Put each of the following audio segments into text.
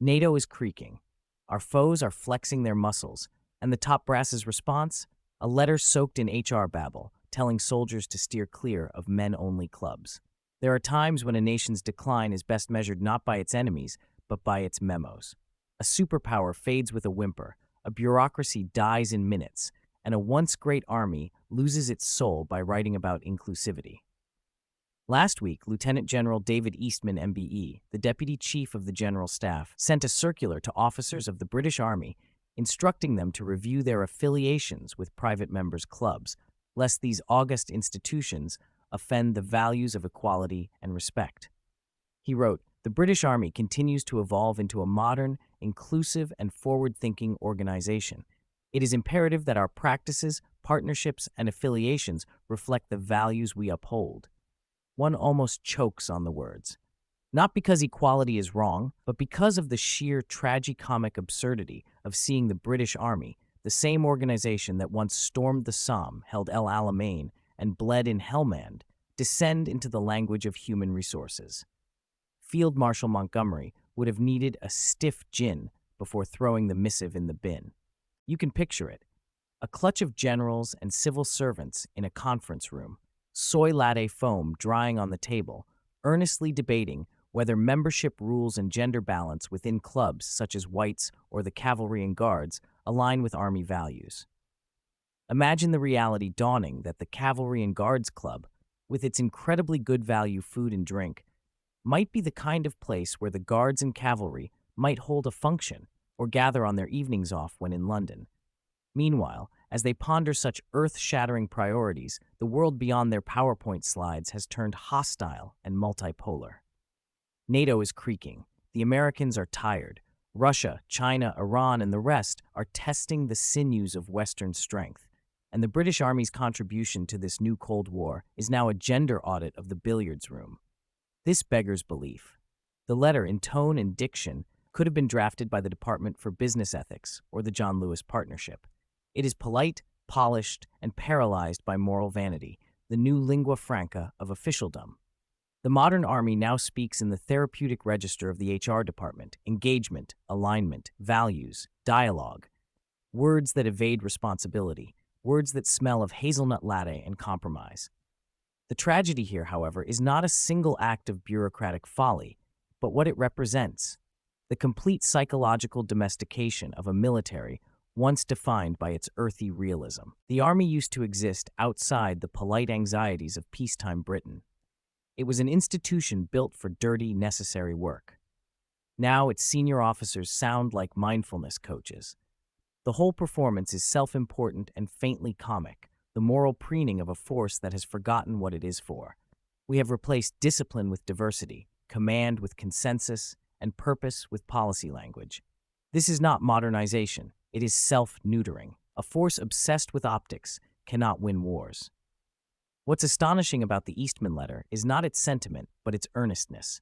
NATO is creaking. Our foes are flexing their muscles, and the top brass's response? A letter soaked in HR babble, telling soldiers to steer clear of men-only clubs. There are times when a nation's decline is best measured not by its enemies, but by its memos. A superpower fades with a whimper, a bureaucracy dies in minutes, and a once great army loses its soul by writing about inclusivity. Last week, Lieutenant General David Eastman, MBE, the Deputy Chief of the General Staff, sent a circular to officers of the British Army instructing them to review their affiliations with private members' clubs, lest these august institutions offend the values of equality and respect. He wrote, "The British Army continues to evolve into a modern, inclusive, and forward-thinking organization. It is imperative that our practices, partnerships, and affiliations reflect the values we uphold." One almost chokes on the words. Not because equality is wrong, but because of the sheer tragicomic absurdity of seeing the British Army, the same organization that once stormed the Somme, held El Alamein, and bled in Helmand, descend into the language of human resources. Field Marshal Montgomery would have needed a stiff gin before throwing the missive in the bin. You can picture it. A clutch of generals and civil servants in a conference room, soy latte foam drying on the table, earnestly debating whether membership rules and gender balance within clubs such as Whites or the Cavalry and Guards align with Army values. Imagine the reality dawning that the Cavalry and Guards Club, with its incredibly good value food and drink, might be the kind of place where the Guards and Cavalry might hold a function or gather on their evenings off when in London. Meanwhile, as they ponder such earth-shattering priorities, the world beyond their PowerPoint slides has turned hostile and multipolar. NATO is creaking. The Americans are tired. Russia, China, Iran, and the rest are testing the sinews of Western strength. And the British Army's contribution to this new Cold War is now a gender audit of the billiards room. This beggars belief. The letter, in tone and diction, could have been drafted by the Department for Business Ethics or the John Lewis Partnership. It is polite, polished, and paralyzed by moral vanity, the new lingua franca of officialdom. The modern Army now speaks in the therapeutic register of the HR department: engagement, alignment, values, dialogue. Words that evade responsibility, words that smell of hazelnut latte and compromise. The tragedy here, however, is not a single act of bureaucratic folly, but what it represents: the complete psychological domestication of a military once defined by its earthy realism. The Army used to exist outside the polite anxieties of peacetime Britain. It was an institution built for dirty, necessary work. Now its senior officers sound like mindfulness coaches. The whole performance is self-important and faintly comic, the moral preening of a force that has forgotten what it is for. We have replaced discipline with diversity, command with consensus, and purpose with policy language. This is not modernization. It is self-neutering. A force obsessed with optics cannot win wars. What's astonishing about the Eastman letter is not its sentiment, but its earnestness.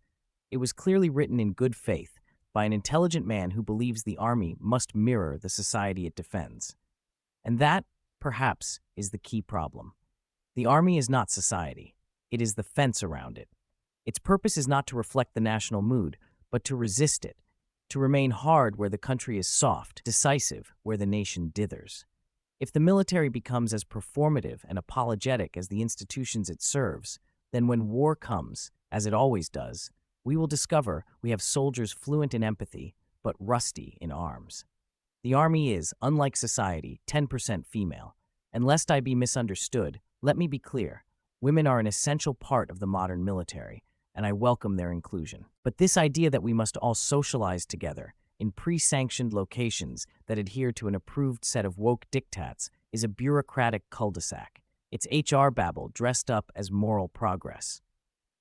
It was clearly written in good faith by an intelligent man who believes the Army must mirror the society it defends. And that, perhaps, is the key problem. The Army is not society. It is the fence around it. Its purpose is not to reflect the national mood, but to resist it, to remain hard where the country is soft, decisive where the nation dithers. If the military becomes as performative and apologetic as the institutions it serves, then when war comes, as it always does, we will discover we have soldiers fluent in empathy, but rusty in arms. The Army is, unlike society, 10% female. And lest I be misunderstood, let me be clear. Women are an essential part of the modern military, and I welcome their inclusion. But this idea that we must all socialize together in pre-sanctioned locations that adhere to an approved set of woke diktats is a bureaucratic cul-de-sac. It's HR babble dressed up as moral progress.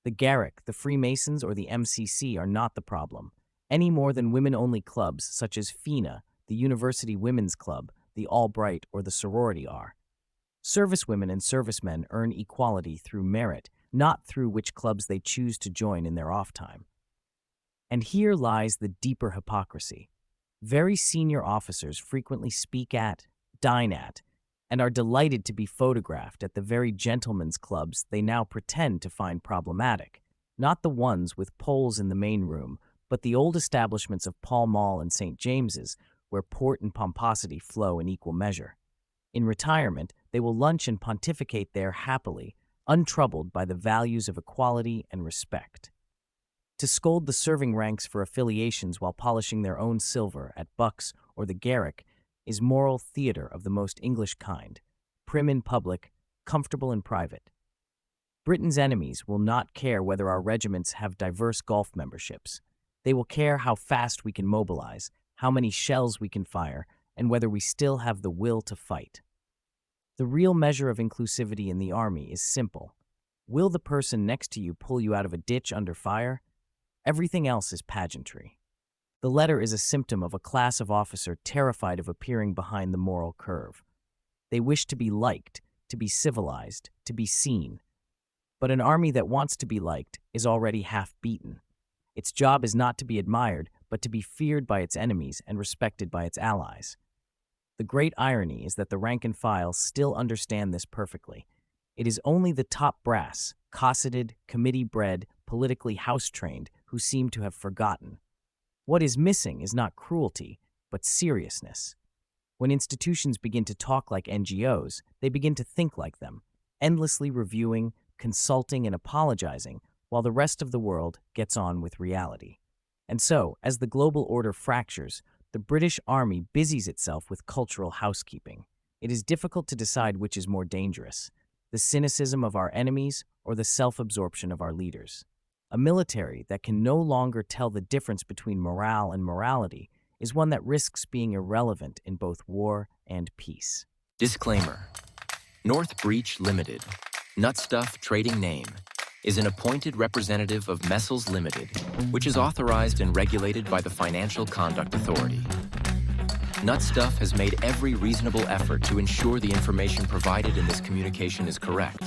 The Garrick, the Freemasons, or the MCC are not the problem, any more than women-only clubs such as FINA, the University Women's Club, the Albright, or the sorority are. Servicewomen and servicemen earn equality through merit, not through which clubs they choose to join in their off time. And here lies the deeper hypocrisy. Very senior officers frequently speak at, dine at, and are delighted to be photographed at the very gentlemen's clubs they now pretend to find problematic, not the ones with poles in the main room, but the old establishments of Pall Mall and St. James's, where port and pomposity flow in equal measure. In retirement, they will lunch and pontificate there happily, untroubled by the values of equality and respect. To scold the serving ranks for affiliations while polishing their own silver at Buck's or the Garrick is moral theater of the most English kind, prim in public, comfortable in private. Britain's enemies will not care whether our regiments have diverse golf memberships. They will care how fast we can mobilize, how many shells we can fire, and whether we still have the will to fight. The real measure of inclusivity in the Army is simple. Will the person next to you pull you out of a ditch under fire? Everything else is pageantry. The letter is a symptom of a class of officer terrified of appearing behind the moral curve. They wish to be liked, to be civilized, to be seen. But an army that wants to be liked is already half-beaten. Its job is not to be admired, but to be feared by its enemies and respected by its allies. The great irony is that the rank and file still understand this perfectly. It is only the top brass, cosseted, committee-bred, politically house-trained, who seem to have forgotten. What is missing is not cruelty, but seriousness. When institutions begin to talk like NGOs, they begin to think like them, endlessly reviewing, consulting, and apologizing, while the rest of the world gets on with reality. And so, as the global order fractures, the British Army busies itself with cultural housekeeping. It is difficult to decide which is more dangerous, the cynicism of our enemies or the self-absorption of our leaders. A military that can no longer tell the difference between morale and morality is one that risks being irrelevant in both war and peace. Disclaimer. North Breach Limited, Nutstuff trading name, is an appointed representative of Messels Limited, which is authorized and regulated by the Financial Conduct Authority. Nutstuff has made every reasonable effort to ensure the information provided in this communication is correct.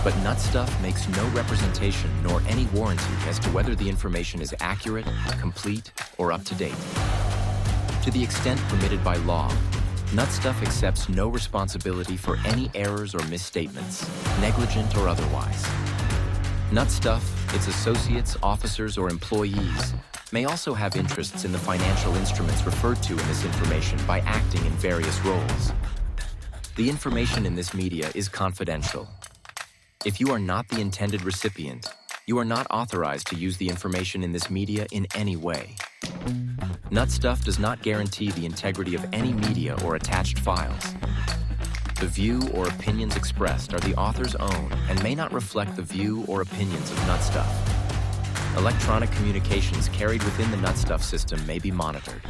But Nutstuff makes no representation nor any warranty as to whether the information is accurate, complete, or up to date. To the extent permitted by law, Nutstuff accepts no responsibility for any errors or misstatements, negligent or otherwise. Nutstuff, its associates, officers, or employees may also have interests in the financial instruments referred to in this information by acting in various roles. The information in this media is confidential. If you are not the intended recipient, you are not authorized to use the information in this media in any way. Nutstuff does not guarantee the integrity of any media or attached files. The view or opinions expressed are the author's own and may not reflect the view or opinions of Nutstuff. Electronic communications carried within the Nutstuff system may be monitored.